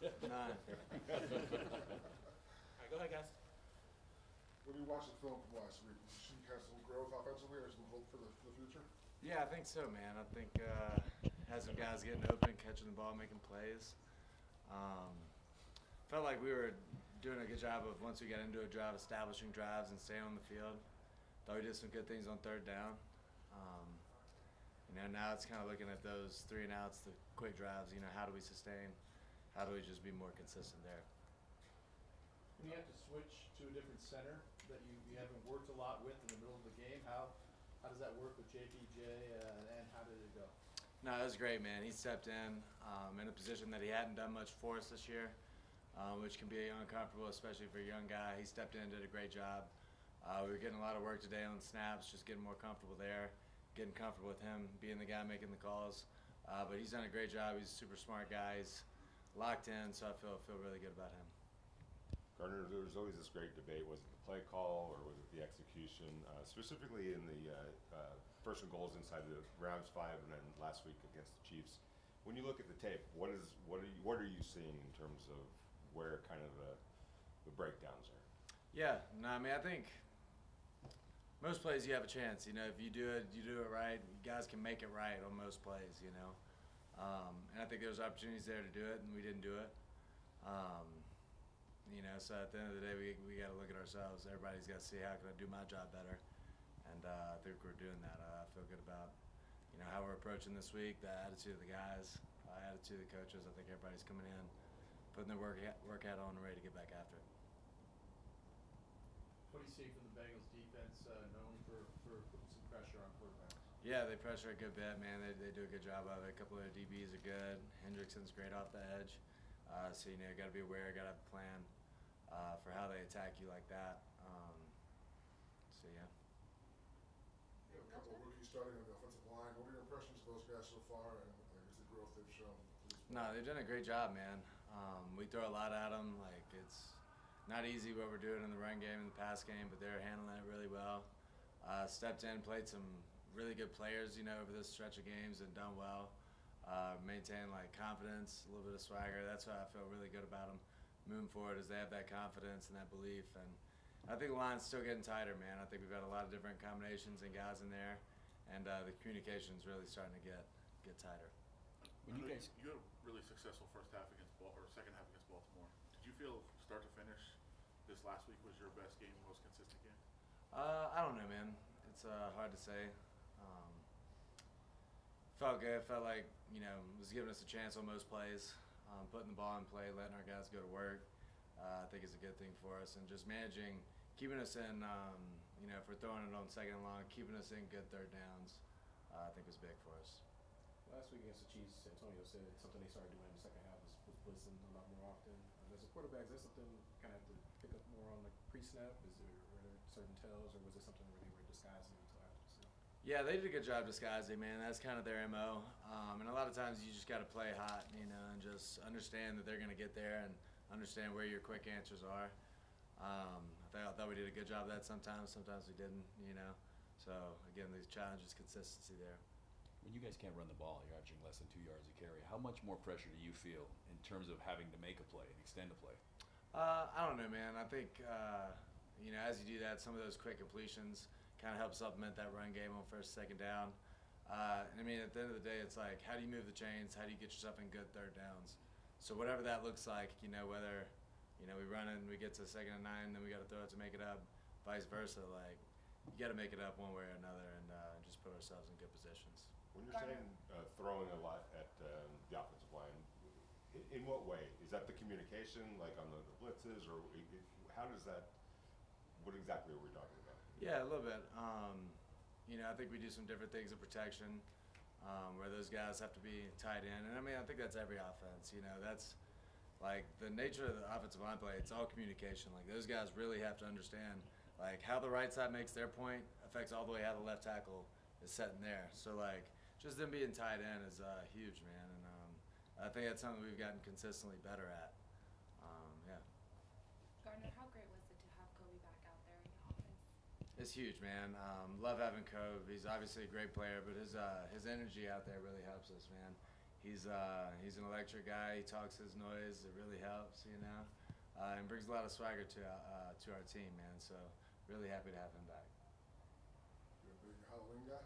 None. All right, go ahead, guys. When you watch the film from last week, did you see kind of some growth offensively or some hope for the future? Yeah, I think so, man. I think had some guys getting open, catching the ball, making plays. Felt like we were doing a good job of, once we got into a drive, establishing drives and staying on the field. Thought we did some good things on third down. Now it's kind of looking at those 3 and outs, the quick drives. How do we sustain? How do we just be more consistent there? When you have to switch to a different center that you haven't worked a lot with in the middle of the game, how does that work with JPJ, and how did it go? No, it was great, man. He stepped in a position that he hadn't done much for us this year, which can be uncomfortable, especially for a young guy. He stepped in, did a great job. We were getting a lot of work today on snaps, just getting more comfortable there, getting comfortable with him being the guy making the calls. But he's done a great job. He's a super smart guy. He's locked in, so I feel really good about him. Gardner, there was always this great debate. Was it the play call or was it the execution? Specifically in the first and goals inside the Rams 5 and then last week against the Chiefs. When you look at the tape, what are you seeing in terms of where kind of the breakdowns are? Yeah, no, I mean, I think most plays you have a chance. If you do it right. You guys can make it right on most plays. And I think there's opportunities there to do it, and we didn't do it. So at the end of the day, we got to look at ourselves. Everybody's got to see how can I do my job better, and I think we're doing that. I feel good about how we're approaching this week, the attitude of the guys, attitude of the coaches. I think everybody's coming in, putting their work hat on, and ready to get back after it. What do you see from the Bengals defense, known for putting some pressure on quarterbacks? Yeah, they pressure a good bit, man. They do a good job of it. A couple of their DBs are good. Hendrickson's great off the edge. So you got to be aware, got to have a plan for how they attack you like that. So yeah. You have a couple of rookies starting on the offensive line. What are your impressions of those guys so far, and I guess the growth they've shown? No, they've done a great job, man. We throw a lot at them. Like, it's not easy what we're doing in the run game and the pass game, but they're handling it really well. Stepped in, played some really good players, over this stretch of games and done well. Maintain confidence, a little bit of swagger. That's why I feel really good about them moving forward, is they have that confidence and that belief. And I think the line's still getting tighter, man. I think we've got a lot of different combinations and guys in there, and the communication's really starting to get tighter. When you had a really successful first half or second half against Baltimore. Did you feel start to finish this last week was your best game, most consistent game? I don't know, man. It's hard to say. Felt good. Felt like was giving us a chance on most plays, putting the ball in play, letting our guys go to work. I think is a good thing for us, and just managing, keeping us in. If we're throwing it on second and long, keeping us in good third downs, I think was big for us. Last week against the Chiefs, Antonio said something they started doing in the second half was blitzing a lot more often. As a quarterback, is that something you kind of have to pick up more on pre-snap? Were there certain tells, or was it something where they were disguising until after the snap? Yeah, they did a good job disguising, man. That's kind of their MO. And a lot of times you just got to play hot, and just understand that they're going to get there and understand where your quick answers are. I thought we did a good job of that sometimes. Sometimes we didn't, So, again, the challenge is consistency there. When you guys can't run the ball, you're averaging less than 2 yards a carry. How much more pressure do you feel in terms of having to make a play and extend a play? I don't know, man. I think, as you do that, some of those quick completions kind of help supplement that run game on first, second down. And I mean, at the end of the day, it's like, how do you move the chains? How do you get yourself in good third downs? So whatever that looks like, whether, we run it and we get to 2nd and 9, then we got to throw it to make it up, vice versa. Like, you got to make it up one way or another and just put ourselves in good positions. When you're saying throwing a lot at the offensive line, in what way? Is that the communication, like on the blitzes, or how does that? What exactly are we talking about? Yeah, a little bit. I think we do some different things in protection, where those guys have to be tied in, and I mean, I think that's every offense. That's like the nature of the offensive line play. It's all communication. Like, those guys really have to understand, like, how the right side makes their point affects all the way how the left tackle is setting there. So, like, just them being tied in is huge, man. And I think that's something we've gotten consistently better at. Yeah. Gardner, how great was it to have Kobe back out there in the offense? It's huge, man. Love having Kobe. He's obviously a great player, but his energy out there really helps us, man. he's an electric guy. He talks his noise. It really helps, and brings a lot of swagger to our team, man. So really happy to have him back. You're a big Halloween guy?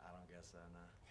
I don't guess so, no.